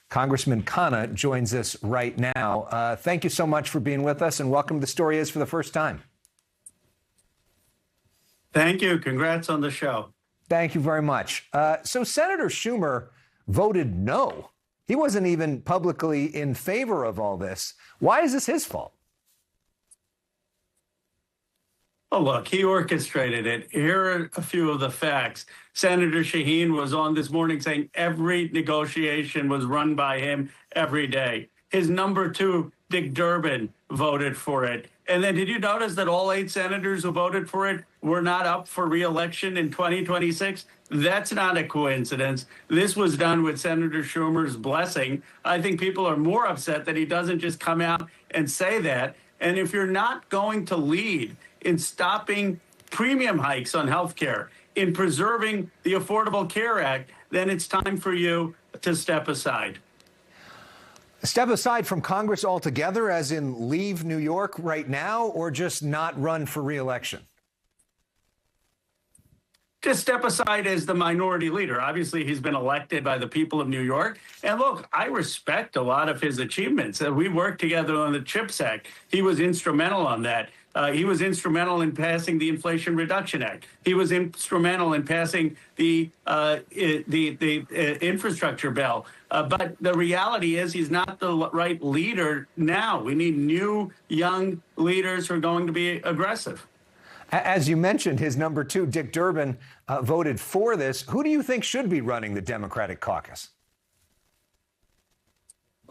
Congressman Khanna joins us right now. Thank you so much for being with us, and welcome to The Story Is for the first time. Thank you. Congrats on the show. Thank you very much. So Senator Schumer voted no. He wasn't even publicly in favor of all this. Why is this his fault? Oh, look, he orchestrated it. Here are a few of the facts. Senator Shaheen was on this morning saying every negotiation was run by him every day. His number two, Dick Durbin, voted for it. And then did you notice that all 8 senators who voted for it were not up for re-election in 2026? That's not a coincidence. This was done with Senator Schumer's blessing. I think people are more upset that he doesn't just come out and say that. And if you're not going to lead in stopping premium hikes on health care, in preserving the Affordable Care Act, then it's time for you to step aside. Step aside from Congress altogether, as in leave New York right now, or just not run for re-election? Just step aside as the minority leader. Obviously, he's been elected by the people of New York. And look, I respect a lot of his achievements. We worked together on the CHIPS Act. He was instrumental on that. He was instrumental in passing the Inflation Reduction Act. He was instrumental in passing the infrastructure bill. But the reality is he's not the right leader now. We need new, young leaders who are going to be aggressive. As you mentioned, his number two, Dick Durbin, voted for this. Who do you think should be running the Democratic caucus?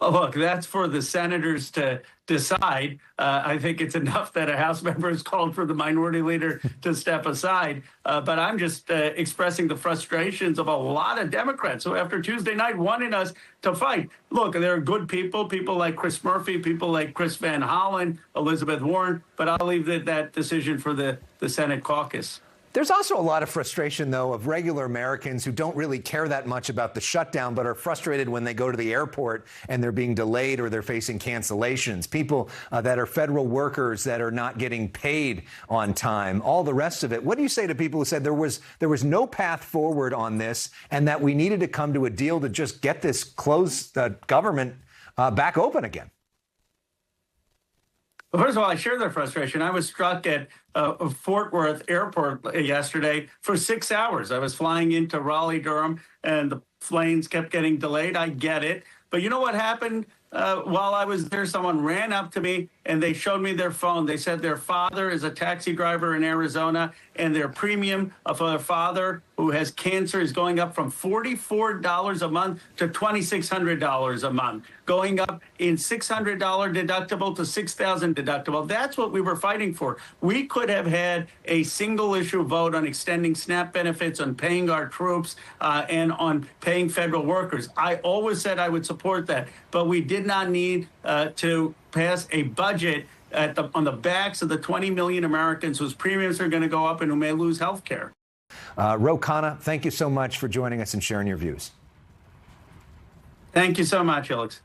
Well, look, that's for the senators to decide. I think it's enough that a House member has called for the minority leader to step aside. But I'm just expressing the frustrations of a lot of Democrats who, after Tuesday night, wanted us to fight. Look, there are good people like Chris Murphy, people like Chris Van Hollen, Elizabeth Warren, but I'll leave that decision for the Senate caucus. There's also a lot of frustration, though, of regular Americans who don't really care that much about the shutdown, but are frustrated when they go to the airport and they're being delayed or they're facing cancellations. People that are federal workers that are not getting paid on time, all the rest of it. What do you say to people who said there was no path forward on this and that we needed to come to a deal to just get this closed government back open again? Well, first of all, I share their frustration. I was struck at Fort Worth Airport yesterday for 6 hours. I was flying into Raleigh-Durham, and the planes kept getting delayed. I get it. But you know what happened? While I was there, someone ran up to me, and they showed me their phone. They said their father is a taxi driver in Arizona, and their premium for their father, who has cancer, is going up from $44 a month to $2,600 a month, going up in $600 deductible to $6,000 deductible. That's what we were fighting for. We could have had a single-issue vote on extending SNAP benefits, on paying our troops, and on paying federal workers. I always said I would support that, but we did not need to pass a budget on the backs of the 20 million Americans whose premiums are going to go up and who may lose health care. Khanna, thank you so much for joining us and sharing your views. Thank you so much, Elex.